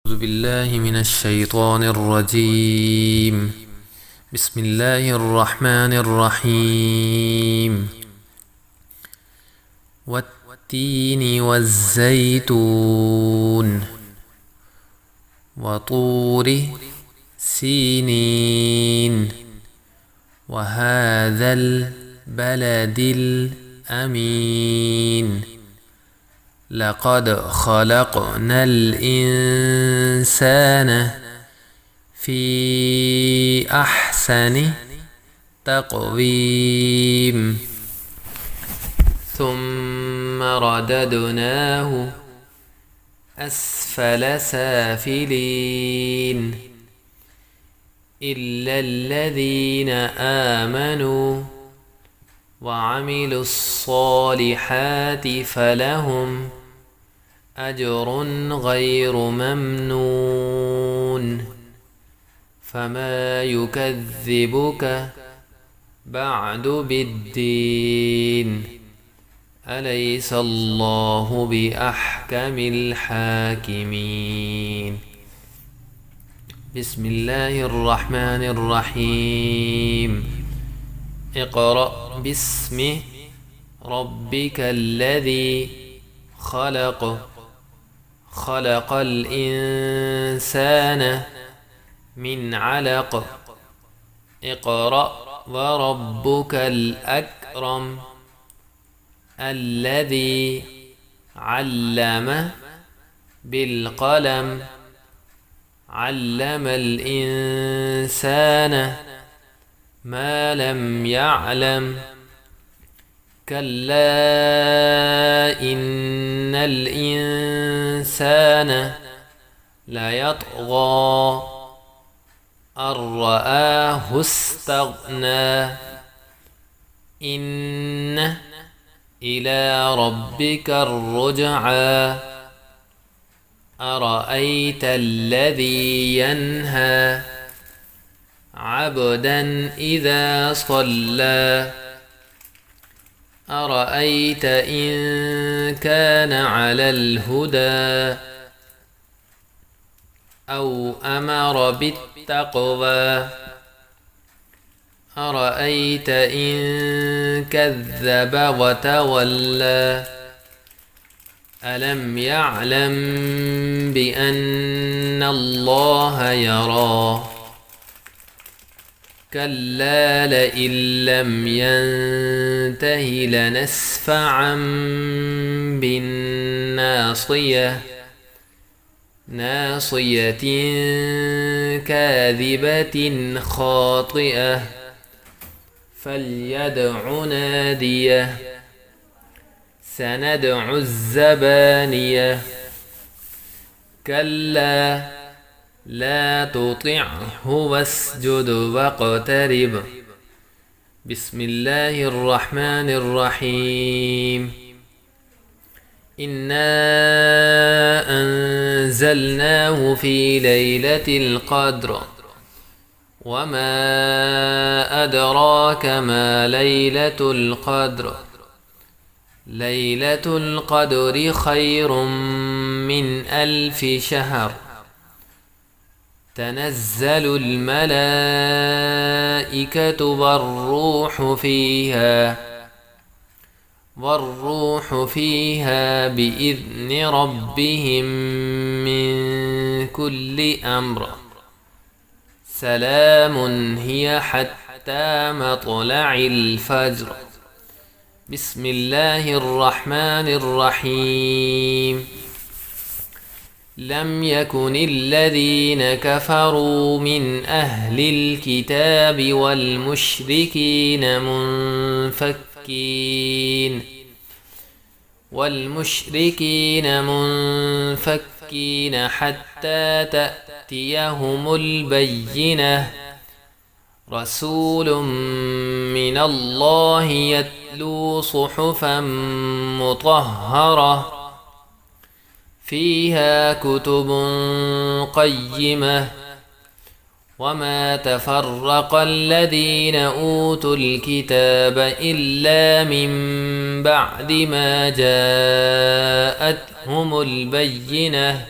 أعوذ بالله من الشيطان الرجيم. بسم الله الرحمن الرحيم. والتين والزيتون وطور سينين وهذا البلد الأمين لقد خلقنا الإنسان في أحسن تقويم ثم رددناه أسفل سافلين إلا الذين آمنوا وعملوا الصالحات فلهم أجر غير ممنون فما يكذبك بعد بالدين أليس الله بأحكم الحاكمين. بسم الله الرحمن الرحيم. اقرأ باسم ربك الذي خلق الإنسان من علق اقرأ وربك الأكرم الذي علم بالقلم علم الإنسان ما لم يعلم كلا إن الإنسان ليطغى أن رآه استغنى إن إلى ربك الرجعى أرأيت الذي ينهى عبدا إذا صلى أرأيت إن كان على الهدى أو أمر بالتقوى أرأيت إن كذب وتولى ألم يعلم بأن الله يرى كلا لئن لم ينته لنسفعا بالناصية ناصية كاذبة خاطئة فليدع ناديه سندع الزبانية كلا لا تطعه واسجد واقترب. بسم الله الرحمن الرحيم. إنا أنزلناه في ليلة القدر وما أدراك ما ليلة القدر ليلة القدر خير من 1000 شهر تنزل الملائكة والروح فيها بإذن ربهم من كل أمر سلام هي حتى مطلع الفجر. بسم الله الرحمن الرحيم. لم يكن الذين كفروا من أهل الكتاب والمشركين منفكين حتى تأتيهم البينة رسول من الله يتلو صحفا مطهرة فيها كتب قيمة وما تفرق الذين أوتوا الكتاب إلا من بعد ما جاءتهم البينة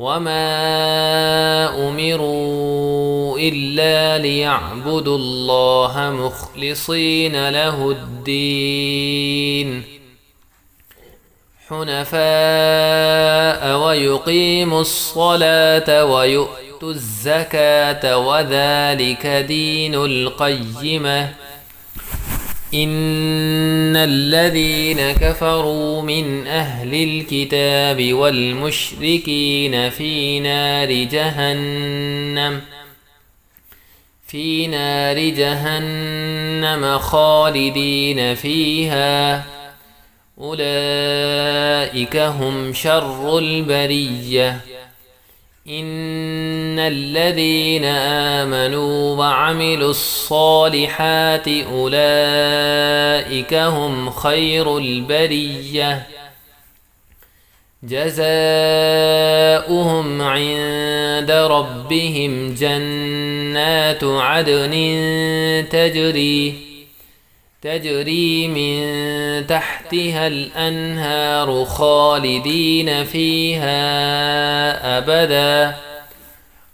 وما أمروا إلا ليعبدوا الله مخلصين له الدين حنفاء ويقيموا الصلاة ويؤتوا الزكاة وذلك دين القيمة إن الذين كفروا من أهل الكتاب والمشركين في نار جهنم خالدين فيها أولئك هم شر البرية إن الذين آمنوا وعملوا الصالحات أولئك هم خير البرية جزاؤهم عند ربهم جنات عدن تجري من تحتها الأنهار خالدين فيها أبدا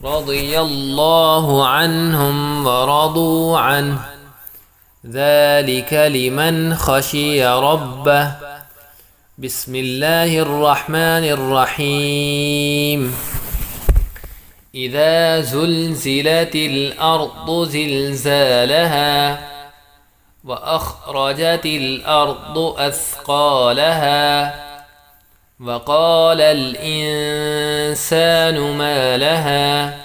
رضي الله عنهم ورضوا عنه ذلك لمن خشي ربه بسم الله الرحمن الرحيم إذا زلزلت الأرض زلزالها وأخرجت الأرض أثقالها وقال الإنسان ما لها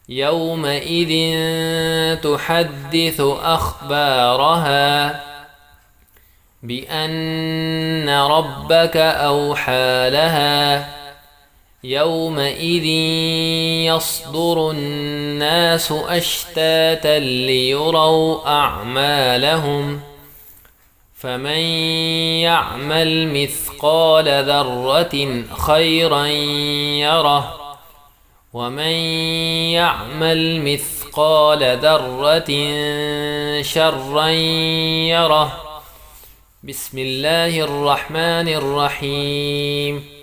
يومئذ تحدث أخبارها بأن ربك أوحى لها يومئذ يصدر الناس أشتاتا ليروا أعمالهم فمن يعمل مثقال ذرة خيرا يره ومن يعمل مثقال ذرة شرا يره بسم الله الرحمن الرحيم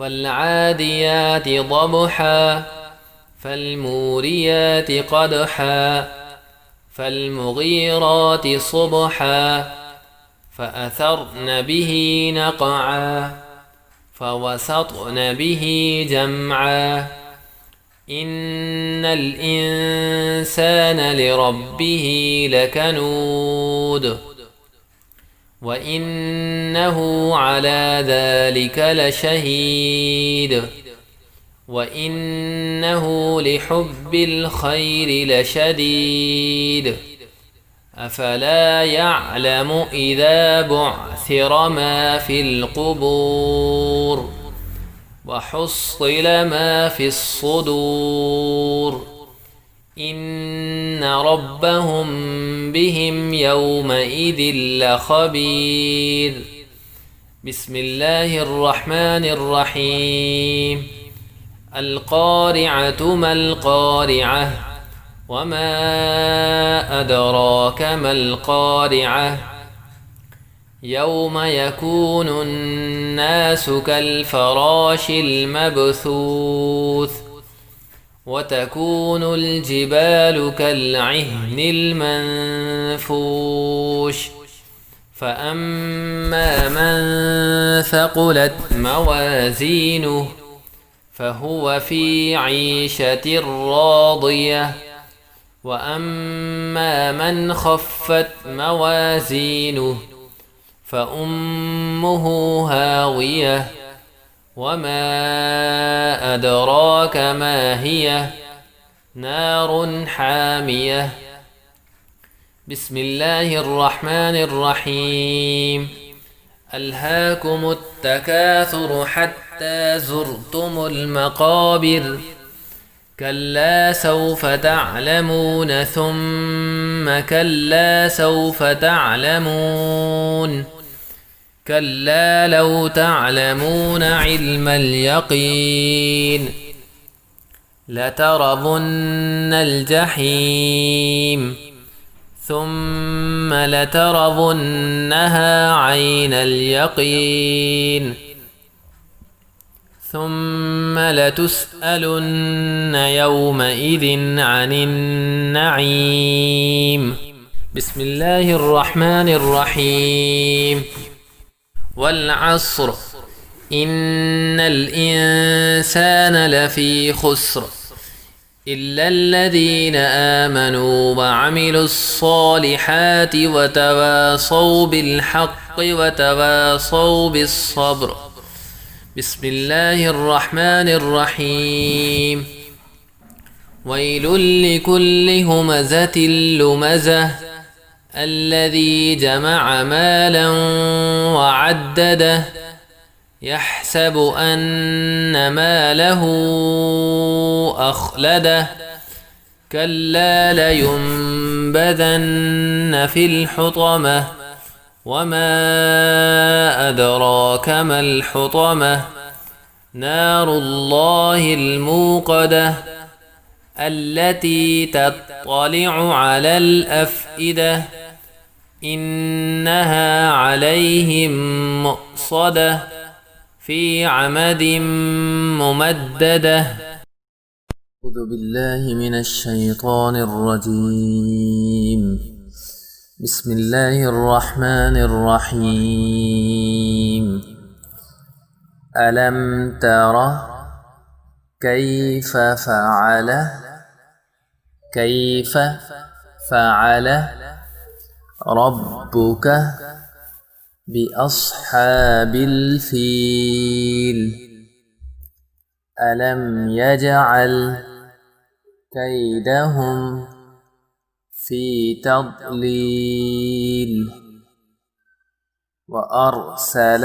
والعاديات ضبحا فالموريات قدحا فالمغيرات صبحا فأثرن به نقعا فوسطن به جمعا إن الإنسان لربه لكنود وإنه على ذلك لشهيد وإنه لحب الخير لشديد أفلا يعلم إذا بعثر ما في القبور وحصل ما في الصدور إن ربهم بهم يومئذ لخبير بسم الله الرحمن الرحيم القارعة ما القارعة وما أدراك ما القارعة يوم يكون الناس كالفراش المبثوث وتكون الجبال كالعهن المنفوش فأما من ثقلت موازينه فهو في عيشة راضية وأما من خفت موازينه فأمه هاوية وما أدراك ما هي نار حامية بسم الله الرحمن الرحيم ألهاكم التكاثر حتى زرتم المقابر كلا سوف تعلمون ثم كلا سوف تعلمون كلا لو تعلمون علم اليقين لترضن الجحيم ثم لترضنها عين اليقين ثم لتسألن يومئذ عن النعيم. بسم الله الرحمن الرحيم. والعصر إن الإنسان لفي خسر إلا الذين آمنوا وعملوا الصالحات وتواصوا بالحق وتواصوا بالصبر. بسم الله الرحمن الرحيم. ويل لكل همزة لمزة الذي جمع مالا وعدده يحسب أن ماله أخلده كلا لينبذن في الحطمة وما أدراك ما الحطمة نار الله الموقدة التي تطلع على الأفئدة إنها عليهم مؤصدة في عمد ممددة. أعوذ بالله من الشيطان الرجيم. بسم الله الرحمن الرحيم. ألم تر كيف فعل ربك بأصحاب الفيل ألم يجعل كيدهم في تضليل وأرسل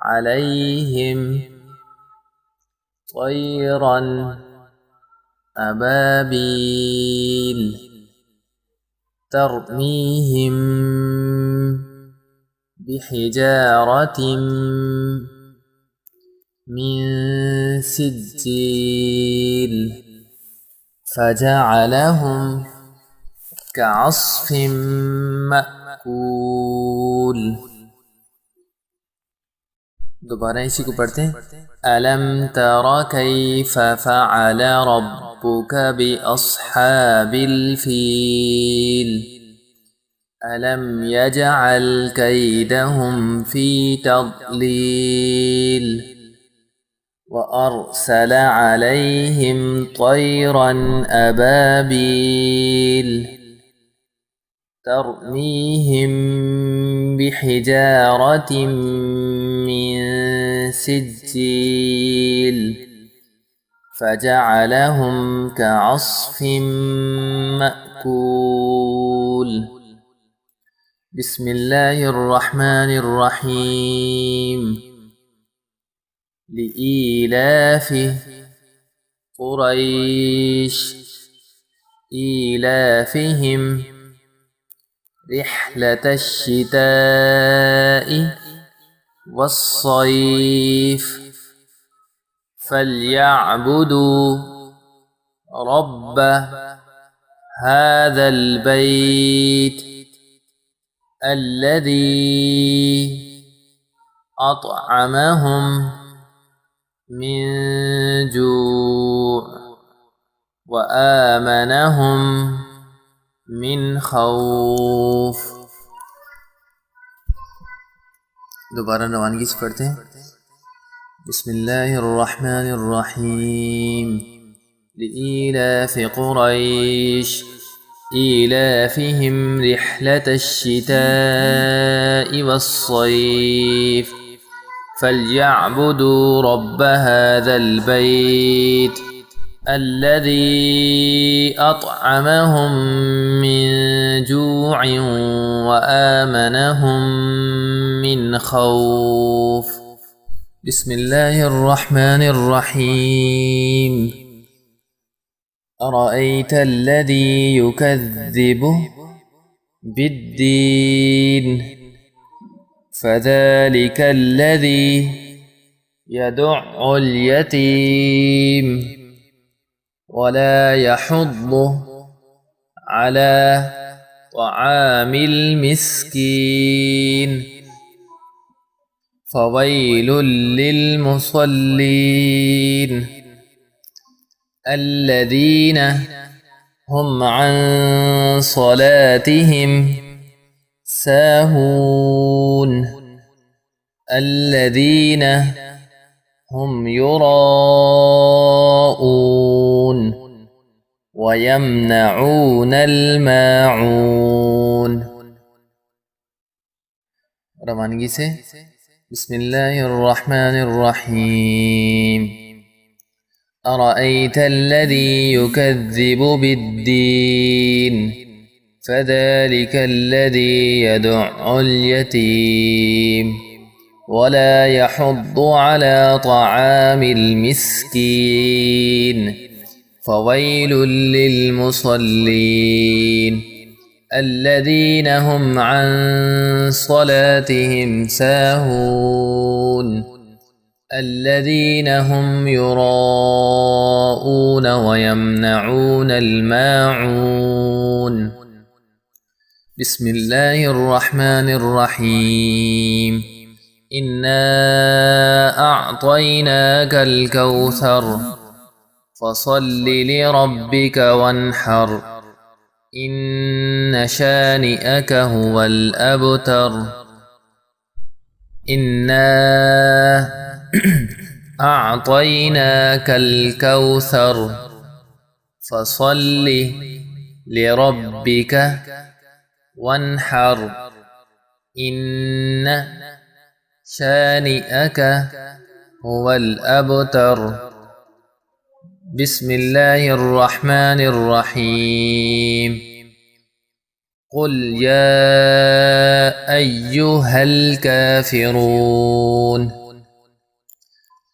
عليهم طيرا أبابيل ترميهم بحجارة من سجيل فجعلهم كعصف مأكول. دوبارہ اسی کو پڑھتے ہیں. ألم تر كيف فعل ربك بأصحاب الفيل ألم يجعل كيدهم في تضليل وأرسل عليهم طيرا أبابيل ترميهم بحجارة من سجيل فجعلهم كعصف مأكول. بسم الله الرحمن الرحيم. لإيلاف قريش إيلافهم رحلة الشتاء والصيف فليعبدوا رب هذا البيت الذي أطعمهم من جوع وآمنهم من خوف. دوبارہ روانگی سے پڑھتے ہیں. بسم الله الرحمن الرحيم. لإيلاف قريش إيلافهم رحلة الشتاء والصيف فليعبدوا رب هذا البيت الذي أطعمهم من جوع وآمنهم من خوف. بسم الله الرحمن الرحيم. أرأيت الذي يكذب بالدين فذلك الذي يدع اليتيم ولا يحض على طعام المسكين فويل للمصلين الذين هم عن صلاتهم ساهون الذين هم يراءون ويمنعون الماعون. روانگی سے بسم الله الرحمن الرحيم. أرأيت الذي يكذب بالدين فذلك الذي يدع اليتيم ولا يحض على طعام المسكين فويل للمصلين الذين هم عن صلاتهم ساهون الذين هم يراءون ويمنعون الماعون. بسم الله الرحمن الرحيم. إنا أعطيناك الكوثر فصل لربك وانحر إن شانئك هو الأبتر. إنا أعطيناك الكوثر فصل لربك وانحر إن شانئك هو الأبتر. بسم الله الرحمن الرحيم. قل يا أيها الكافرون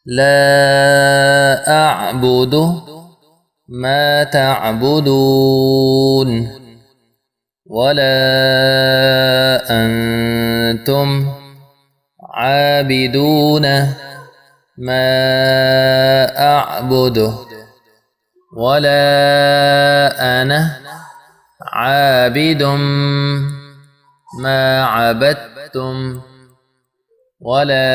لا أعبد ما تعبدون ولا أنتم عابدون ما أعبد ولا أنا عابد ما عبدتم ولا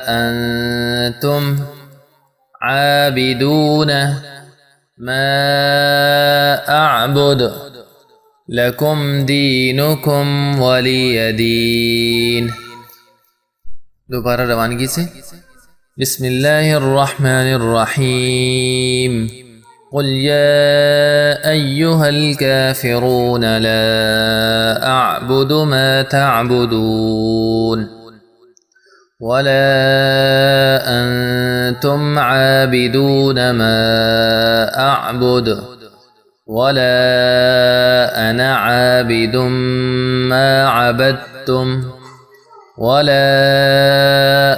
أنتم عابدون ما أعبد لكم دينكم ولي دين. دوبارہ روانگی سے بسم الله الرحمن الرحيم. قل يا أيها الكافرون لا أعبد ما تعبدون ولا أنتم عابدون ما أعبد ولا أنا عابد ما عبدتم ولا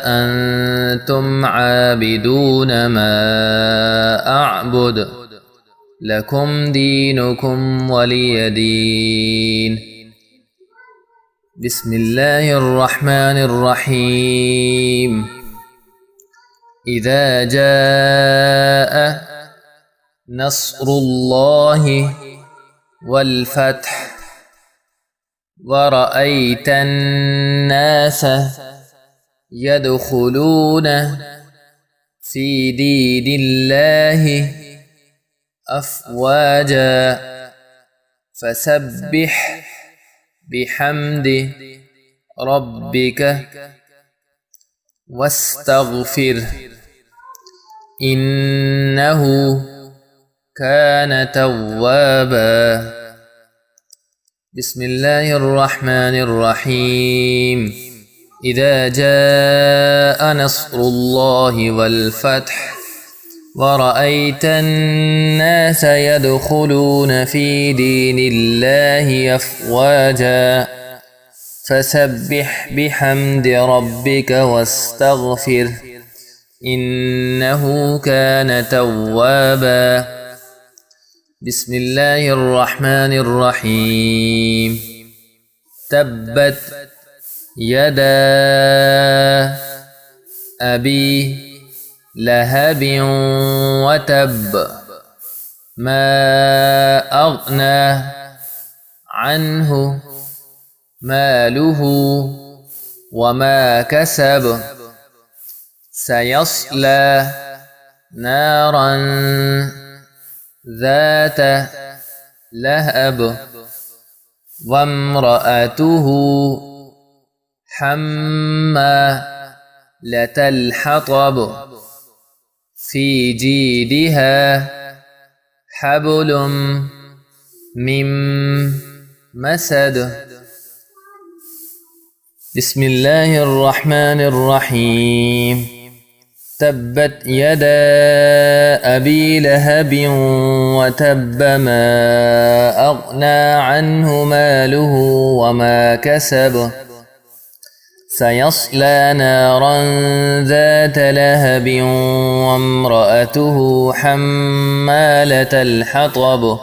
أنتم عابدون ما أعبد لكم دينكم ولي دين. بسم الله الرحمن الرحيم. إذا جاء نصر الله والفتح ورأيت الناس يدخلون في دين الله أفواجا فسبح بحمد ربك واستغفر إنه كان توابا. بسم الله الرحمن الرحيم. إذا جاء نصر الله والفتح ورأيت الناس يدخلون في دين الله أفواجا فسبح بحمد ربك واستغفر إنه كان توابا. بسم الله الرحمن الرحيم. تبت يدا أبي لهب وتب ما أغنى عنه ماله وما كسب سيصلى نارا ذات لهب وامرأته حمالة الحطب في جيدها حبل من مسد. بسم الله الرحمن الرحيم. تبت يدا أبي لهب وتب ما أغنى عنه ماله وما كسب سيصلى نارا ذات لهب وامرأته حمالة الحطب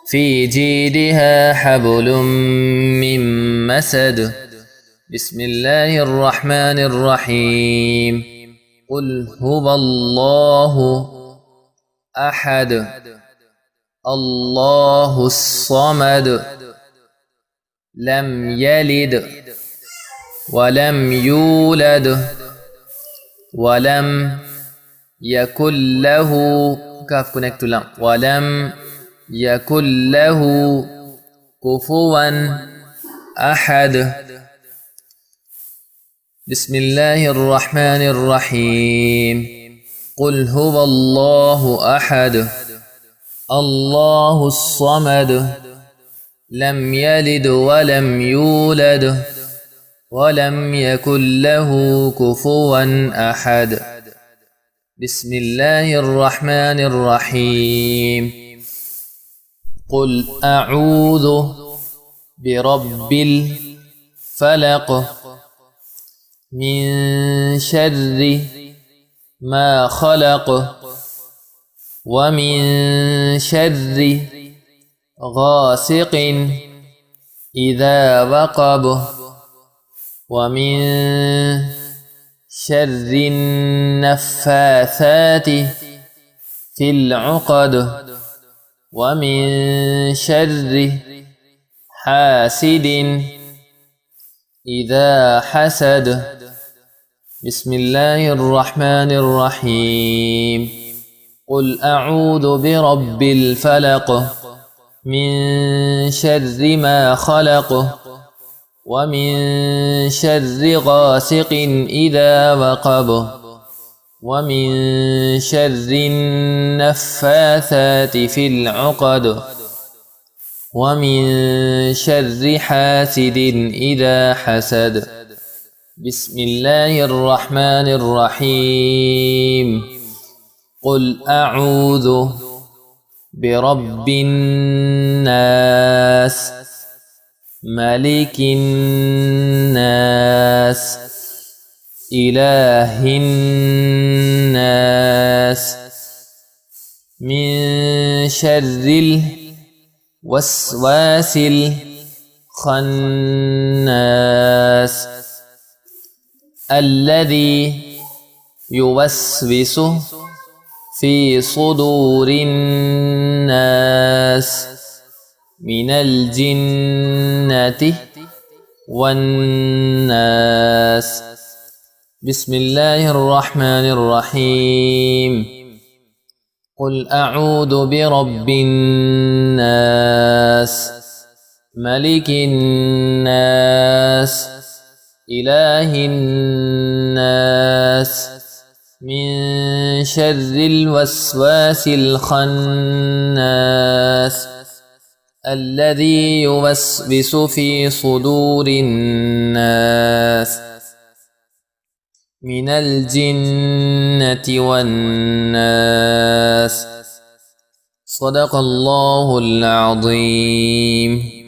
في جيدها حبل من مسد. بسم الله الرحمن الرحيم. قل هو الله أحد الله الصمد لم يلد ولم يولد ولم يكن له ولم يكن له كفوا أحد. بسم الله الرحمن الرحيم. قل هو الله أحد الله الصمد لم يلد ولم يولد ولم يكن له كفوا أحد. بسم الله الرحمن الرحيم. قل أعوذ برب الفلق من شر ما خلق ومن شر غاسق إذا وقب ومن شر النفاثات في العقد ومن شر حاسد إذا حسد. بسم الله الرحمن الرحيم. قل أعوذ برب الفلق من شر ما خلق ومن شر غاسق إذا وقب ومن شر النفاثات في العقد ومن شر حاسد إذا حسد. بسم الله الرحمن الرحيم. قل أعوذ برب الناس ملك الناس إله الناس من شر الوسواس الخناس الذي يوسوس في صدور الناس من الجنة والناس. بسم الله الرحمن الرحيم. قل أعوذ برب الناس ملك الناس إله الناس من شر الوسواس الخناس الذي يوسوس في صدور الناس من الجنة والناس. صدق الله العظيم.